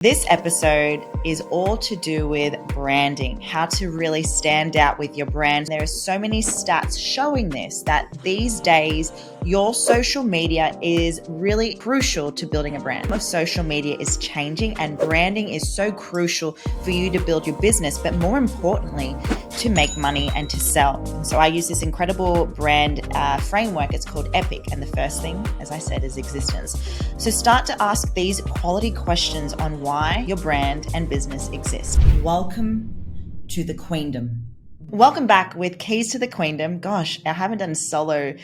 This episode is all to do with branding, how to really stand out with your brand. There are so many stats showing this, that these days, your social media is really crucial to building a brand. Social media is changing and branding is so crucial for you to build your business, but more importantly, to make money and to sell. And so I use this incredible brand framework. It's called EPIC. And the first thing, as I said, is existence. So start to ask these quality questions on why your brand and business exist. Welcome to the Queendom. Welcome back with Keys to the Queendom. Gosh, I haven't done a solo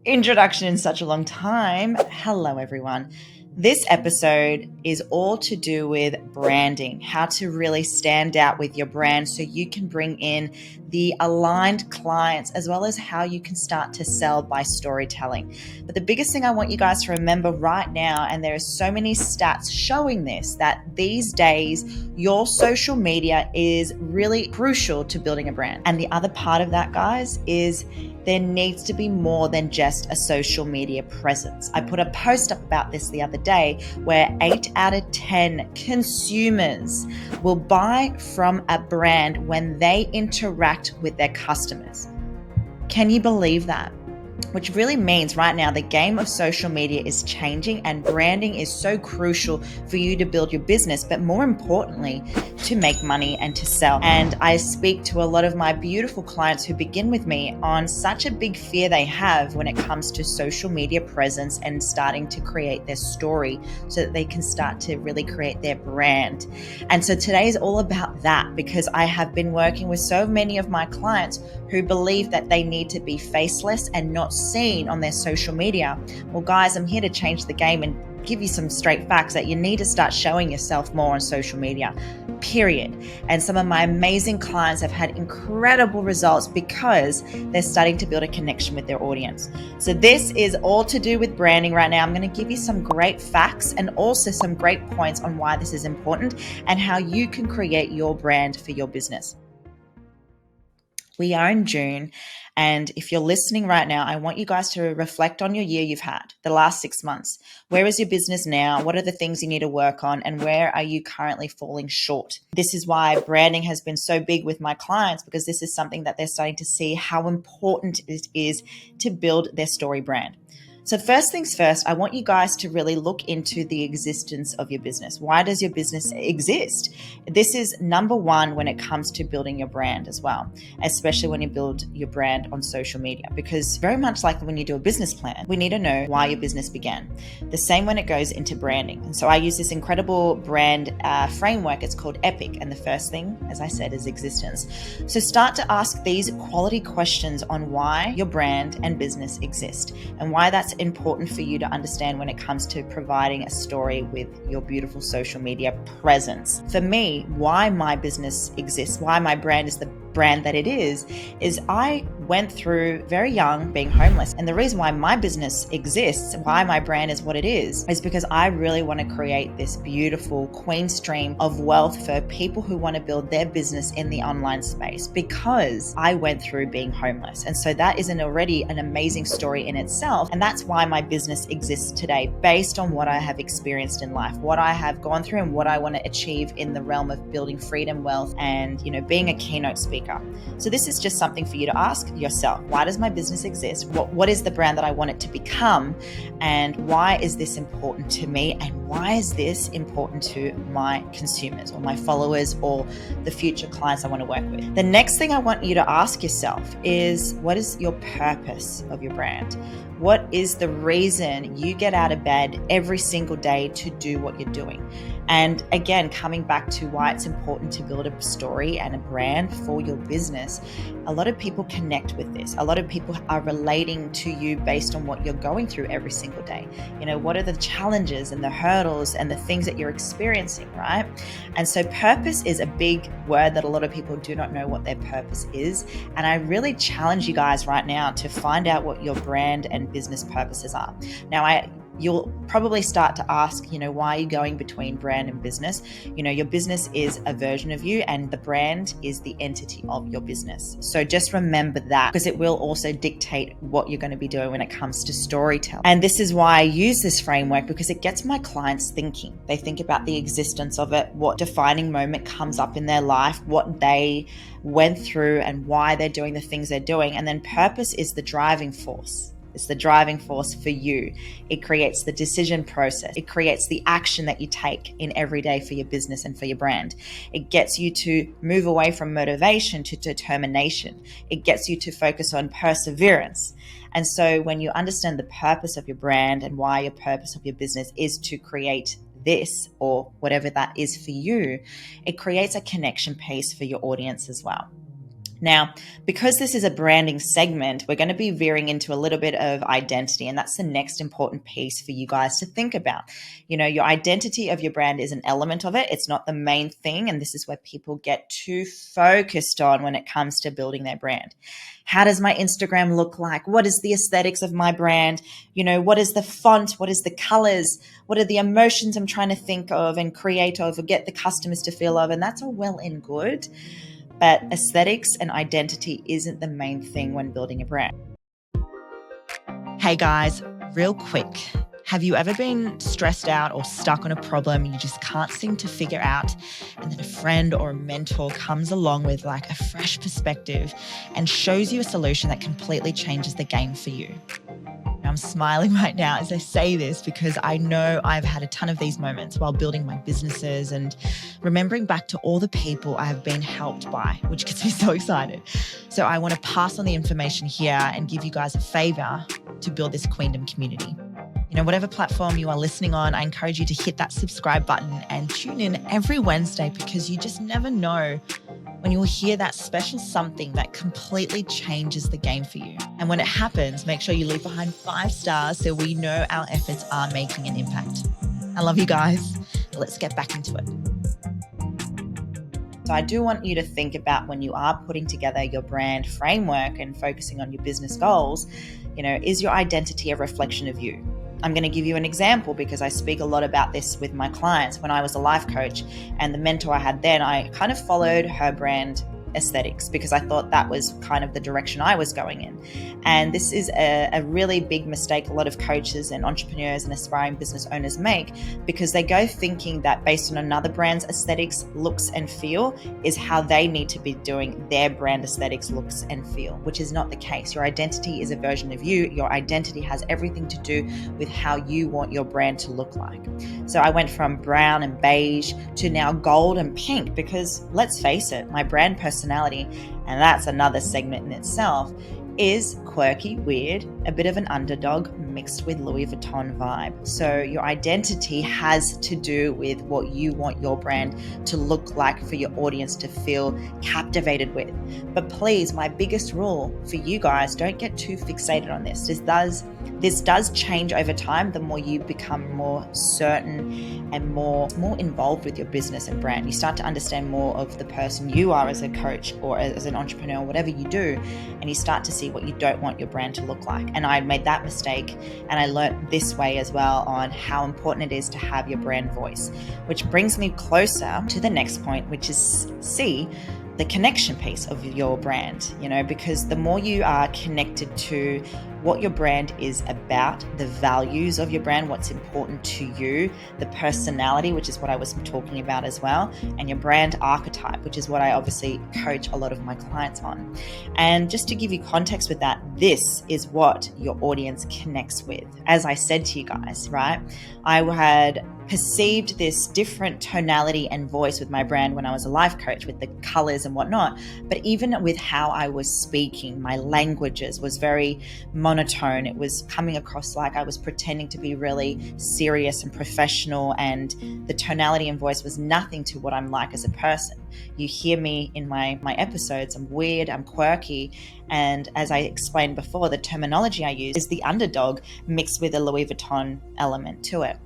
introduction in such a long time. Hello, everyone. This episode is all to do with branding, how to really stand out with your brand so you can bring in the aligned clients, as well as how you can start to sell by storytelling. But the biggest thing I want you guys to remember right now, and there are so many stats showing this, that these days your social media is really crucial to building a brand. And the other part of that, guys, is there needs to be more than just a social media presence. I put a post up about this the other day where 8 out of 10 consumers will buy from a brand when they interact with their customers. Can you believe that? Which really means right now the game of social media is changing and branding is so crucial for you to build your business, but more importantly, to make money and to sell. And I speak to a lot of my beautiful clients who begin with me on such a big fear they have when it comes to social media presence and starting to create their story so that they can start to really create their brand. And so today is all about that, because I have been working with so many of my clients who believe that they need to be faceless and not seen on their social media. Well, guys, I'm here to change the game and give you some straight facts that you need to start showing yourself more on social media, period. And some of my amazing clients have had incredible results because they're starting to build a connection with their audience. So this is all to do with branding right now. I'm going to give you some great facts and also some great points on why this is important and how you can create your brand for your business. We are in June, and if you're listening right now, I want you guys to reflect on your year you've had, the last 6 months. Where is your business now? What are the things you need to work on? And where are you currently falling short? This is why branding has been so big with my clients, because this is something that they're starting to see how important it is to build their story brand. So first things first, I want you guys to really look into the existence of your business. Why does your business exist? This is number one when it comes to building your brand as well, especially when you build your brand on social media, because very much like when you do a business plan, we need to know why your business began. The same when it goes into branding. And so I use this incredible brand framework. It's called EPIC. And the first thing, as I said, is existence. So start to ask these quality questions on why your brand and business exist and why that's important for you to understand when it comes to providing a story with your beautiful social media presence. For me, why my business exists, why my brand is the brand that it is I went through very young being homeless. And the reason why my business exists, why my brand is what it is because I really want to create this beautiful queen stream of wealth for people who want to build their business in the online space, because I went through being homeless. And so that is already an amazing story in itself. And that's why my business exists today, based on what I have experienced in life, what I have gone through and what I want to achieve in the realm of building freedom, wealth, and, being a keynote speaker. So this is just something for you to ask yourself. Why does my business exist? What is the brand that I want it to become? And why is this important to me? And why is this important to my consumers or my followers or the future clients I want to work with? The next thing I want you to ask yourself is, what is your purpose of your brand? What is the reason you get out of bed every single day to do what you're doing? And again, coming back to why it's important to build a story and a brand for your business, a lot of people connect with this. A lot of people are relating to you based on what you're going through every single day. What are the challenges and the hurdles and the things that you're experiencing, right? And so purpose is a big word that a lot of people do not know what their purpose is. And I really challenge you guys right now to find out what your brand and business purposes are. Now, I you'll probably start to ask, why are you going between brand and business? Your business is a version of you and the brand is the entity of your business. So just remember that, because it will also dictate what you're going to be doing when it comes to storytelling. And this is why I use this framework, because it gets my clients thinking. They think about the existence of it, what defining moment comes up in their life, what they went through and why they're doing the things they're doing. And then purpose is the driving force. It's the driving force for you. It creates the decision process. It creates the action that you take in every day for your business and for your brand. It gets you to move away from motivation to determination. It gets you to focus on perseverance. And so when you understand the purpose of your brand and why your purpose of your business is to create this or whatever that is for you, it creates a connection piece for your audience as well. Now, because this is a branding segment, we're going to be veering into a little bit of identity, and that's the next important piece for you guys to think about. Your identity of your brand is an element of it. It's not the main thing, and this is where people get too focused on when it comes to building their brand. How does my Instagram look like? What is the aesthetics of my brand? What is the font? What is the colors? What are the emotions I'm trying to think of and create of or get the customers to feel of? And that's all well and good. But aesthetics and identity isn't the main thing when building a brand. Hey guys, real quick. Have you ever been stressed out or stuck on a problem you just can't seem to figure out, and then a friend or a mentor comes along with like a fresh perspective and shows you a solution that completely changes the game for you? I'm smiling right now as I say this because I know I've had a ton of these moments while building my businesses and remembering back to all the people I have been helped by, which gets me so excited. So I want to pass on the information here and give you guys a favor to build this Queendom community. Whatever platform you are listening on, I encourage you to hit that subscribe button and tune in every Wednesday, because you just never know when you'll hear that special something that completely changes the game for you. And when it happens, make sure you leave behind 5 stars so we know our efforts are making an impact. I love you guys. Let's get back into it. So I do want you to think about, when you are putting together your brand framework and focusing on your business goals, is your identity a reflection of you? I'm going to give you an example because I speak a lot about this with my clients. When I was a life coach and the mentor I had then, I kind of followed her brand aesthetics because I thought that was kind of the direction I was going in. And this is a really big mistake a lot of coaches and entrepreneurs and aspiring business owners make, because they go thinking that based on another brand's aesthetics, looks and feel is how they need to be doing their brand aesthetics, looks and feel, which is not the case. Your identity is a version of you. Your identity has everything to do with how you want your brand to look like. So I went from brown and beige to now gold and pink, because let's face it, my brand personality, and that's another segment in itself, is quirky, weird, a bit of an underdog mixed with Louis Vuitton vibe. So your identity has to do with what you want your brand to look like for your audience to feel captivated with. But please, my biggest rule for you guys, don't get too fixated on this. This does change over time the more you become more certain and more involved with your business and brand. You start to understand more of the person you are as a coach or as an entrepreneur, whatever you do, and you start to see what you don't want your brand to look like. And I made that mistake, and I learned this way as well on how important it is to have your brand voice, which brings me closer to the next point, which is C, the connection piece of your brand, because the more you are connected to what your brand is about, the values of your brand, what's important to you, the personality, which is what I was talking about as well, and your brand archetype, which is what I obviously coach a lot of my clients on. And just to give you context with that, this is what your audience connects with. As I said to you guys, right? I had perceived this different tonality and voice with my brand when I was a life coach, with the colors and whatnot. But even with how I was speaking, my languages was very monotone. It was coming across like I was pretending to be really serious and professional, and the tonality and voice was nothing to what I'm like as a person. You hear me in my episodes. I'm weird, I'm quirky. And as I explained before, the terminology I use is the underdog mixed with a Louis Vuitton element to it.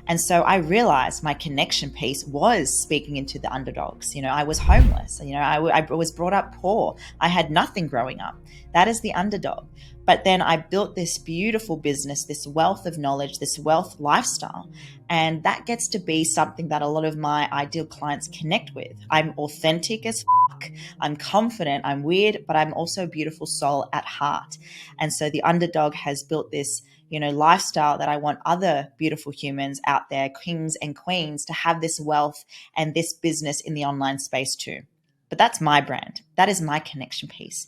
And so I realized my connection piece was speaking into the underdogs. I was homeless. I was brought up poor. I had nothing growing up. That is the underdog. But then I built this beautiful business, this wealth of knowledge, this wealth lifestyle. And that gets to be something that a lot of my ideal clients connect with. I'm authentic as fuck. I'm confident. I'm weird, but I'm also a beautiful soul at heart. And so the underdog has built this lifestyle that I want other beautiful humans out there, kings and queens, to have this wealth and this business in the online space too. But that's my brand. That is my connection piece.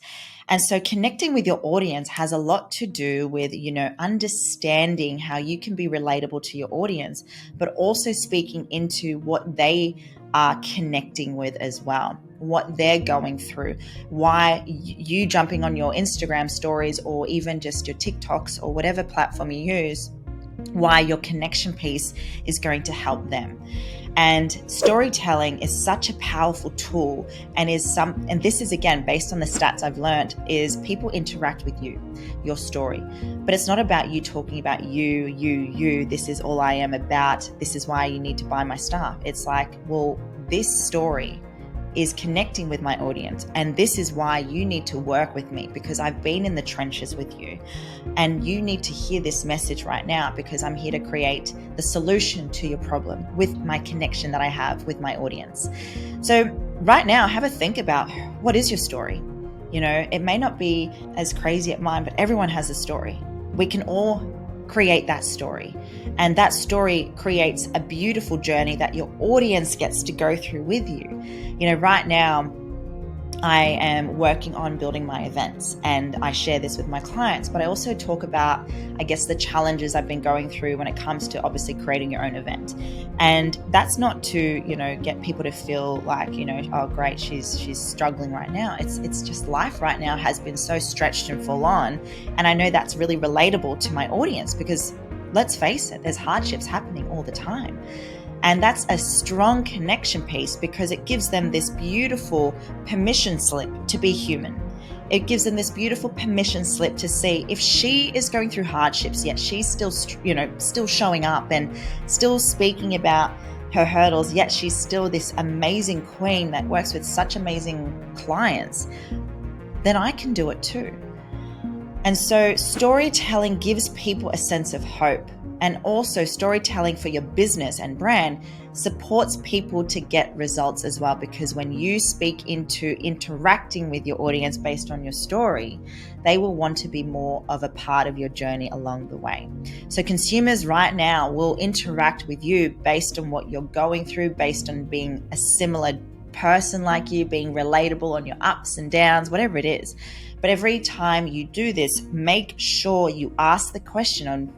And so connecting with your audience has a lot to do with, understanding how you can be relatable to your audience, but also speaking into what they are connecting with as well, what they're going through, why you jumping on your Instagram stories or even just your TikToks or whatever platform you use, why your connection piece is going to help them. And storytelling is such a powerful tool, and this is again based on the stats I've learned, is people interact with you, your story. But it's not about you talking about you, this is all I am about, this is why you need to buy my stuff. It's like, well, this story is connecting with my audience, and this is why you need to work with me, because I've been in the trenches with you, and you need to hear this message right now because I'm here to create the solution to your problem with my connection that I have with my audience. So right now, have a think about, what is your story? It may not be as crazy at mine, but everyone has a story. We can all create that story, and that story creates a beautiful journey that your audience gets to go through with you. Right now I am working on building my events, and I share this with my clients, but I also talk about, the challenges I've been going through when it comes to obviously creating your own event. And that's not to, get people to feel like, oh great, she's struggling right now. It's just life right now has been so stretched and full on. And I know that's really relatable to my audience because let's face it, there's hardships happening all the time. And that's a strong connection piece because it gives them this beautiful permission slip to be human. It gives them this beautiful permission slip to see if she is going through hardships, yet she's still, still showing up and still speaking about her hurdles, yet she's still this amazing queen that works with such amazing clients, then I can do it too. And so storytelling gives people a sense of hope. And also storytelling for your business and brand supports people to get results as well, because when you speak into interacting with your audience based on your story, they will want to be more of a part of your journey along the way. So consumers right now will interact with you based on what you're going through, based on being a similar person like you, being relatable on your ups and downs, whatever it is. But every time you do this, make sure you ask the question on,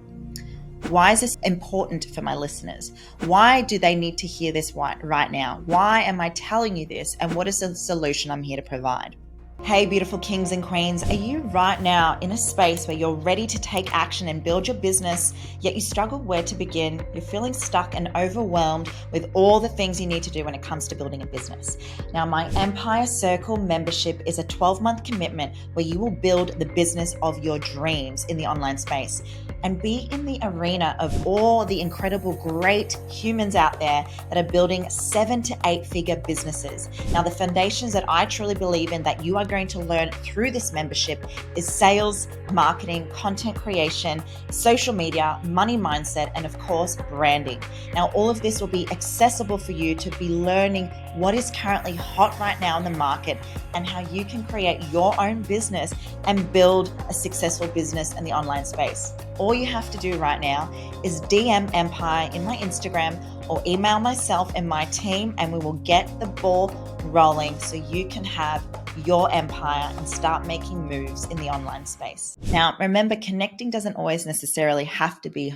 why is this important for my listeners? Why do they need to hear this right now? Why am I telling you this? And what is the solution I'm here to provide? Hey, beautiful kings and queens, are you right now in a space where you're ready to take action and build your business, yet you struggle where to begin? You're feeling stuck and overwhelmed with all the things you need to do when it comes to building a business. Now, my Empire Circle membership is a 12-month commitment where you will build the business of your dreams in the online space and be in the arena of all the incredible, great humans out there that are building 7 to 8 figure businesses. Now, the foundations that I truly believe in that you are going to learn through this membership is sales, marketing, content creation, social media, money mindset, and of course, branding. Now, all of this will be accessible for you to be learning what is currently hot right now in the market and how you can create your own business and build a successful business in the online space. All you have to do right now is DM Empire in my Instagram or email myself and my team, and we will get the ball rolling so you can have your empire and start making moves in the online space. Now, remember, connecting doesn't always necessarily have to be,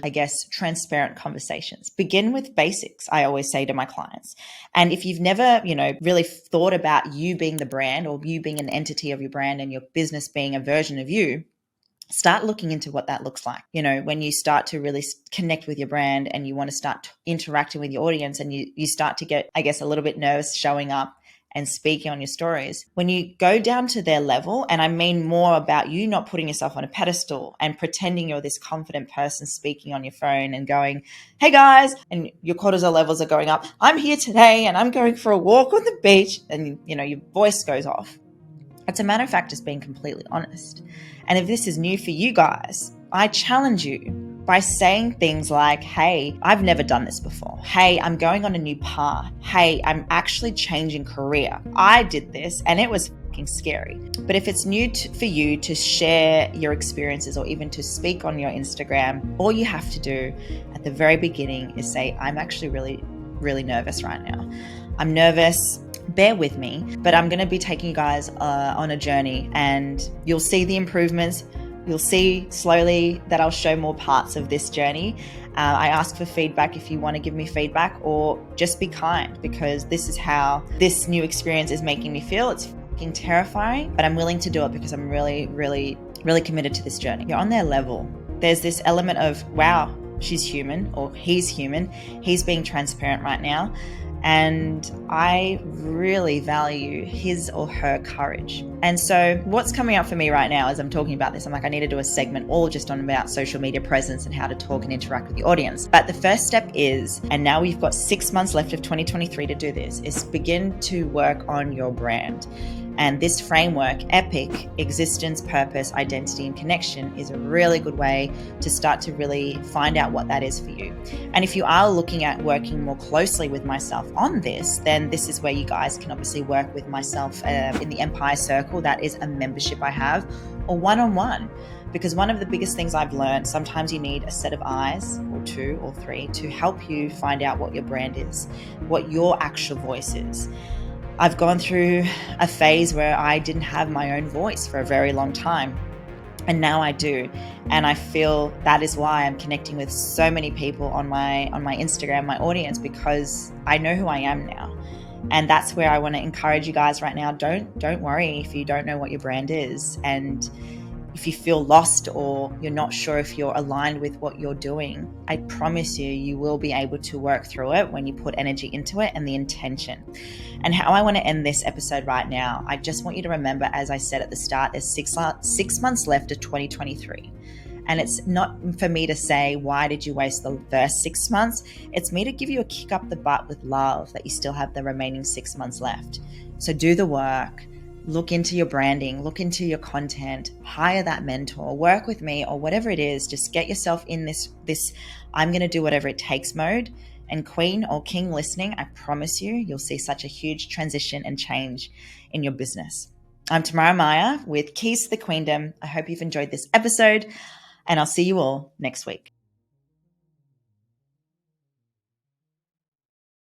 transparent conversations. Begin with basics, I always say to my clients. And if you've never, really thought about you being the brand or you being an entity of your brand and your business being a version of you, start looking into what that looks like. When you start to really connect with your brand and you want to start interacting with your audience and you start to get, a little bit nervous showing up and speaking on your stories, when you go down to their level, and I mean more about you not putting yourself on a pedestal and pretending you're this confident person speaking on your phone and going, hey guys, and your cortisol levels are going up. I'm here today and I'm going for a walk on the beach, and your voice goes off. It's a matter of fact, just being completely honest. And if this is new for you guys, I challenge you by saying things like, hey, I've never done this before. Hey, I'm going on a new path. Hey, I'm actually changing career. I did this and it was fucking scary. But if it's new for you to share your experiences or even to speak on your Instagram, all you have to do at the very beginning is say, I'm actually really, really nervous right now. I'm nervous. Bear with me, but I'm going to be taking you guys on a journey, and you'll see the improvements. You'll see slowly that I'll show more parts of this journey. I ask for feedback if you want to give me feedback, or just be kind, because this is how this new experience is making me feel. It's fucking terrifying, but I'm willing to do it because I'm really, really, really committed to this journey. You're on their level. There's this element of, wow, she's human, or he's human. He's being transparent right now. And I really value his or her courage. And so what's coming up for me right now as I'm talking about this, I'm like, I need to do a segment all just on about social media presence and how to talk and interact with the audience. But the first step is, and now we've got 6 months left of 2023 to do this, is begin to work on your brand. And this framework, EPIC, existence, purpose, identity, and connection, is a really good way to start to really find out what that is for you. And if you are looking at working more closely with myself on this, then this is where you guys can obviously work with myself in the Empire Circle. That is a membership I have, or one-on-one. Because one of the biggest things I've learned, sometimes you need a set of eyes, or 2 or 3, to help you find out what your brand is, what your actual voice is. I've gone through a phase where I didn't have my own voice for a very long time, and now I do. And I feel that is why I'm connecting with so many people on my Instagram, my audience, because I know who I am now. And that's where I want to encourage you guys right now. Don't worry if you don't know what your brand is, and if you feel lost or you're not sure if you're aligned with what you're doing. I promise you will be able to work through it when you put energy into it and the intention. And how I want to end this episode right now, I just want you to remember, as I said at the start, there's 6 months left of 2023. And it's not for me to say, why did you waste the first 6 months? It's me to give you a kick up the butt with love that you still have the remaining 6 months left. So do the work. Look into your branding, look into your content, hire that mentor, work with me, or whatever it is. Just get yourself in this I'm going to do whatever it takes mode. And queen or king listening, I promise you'll see such a huge transition and change in your business. I'm Tamara Maya with Keys to the Queendom. I hope you've enjoyed this episode, and I'll see you all next week.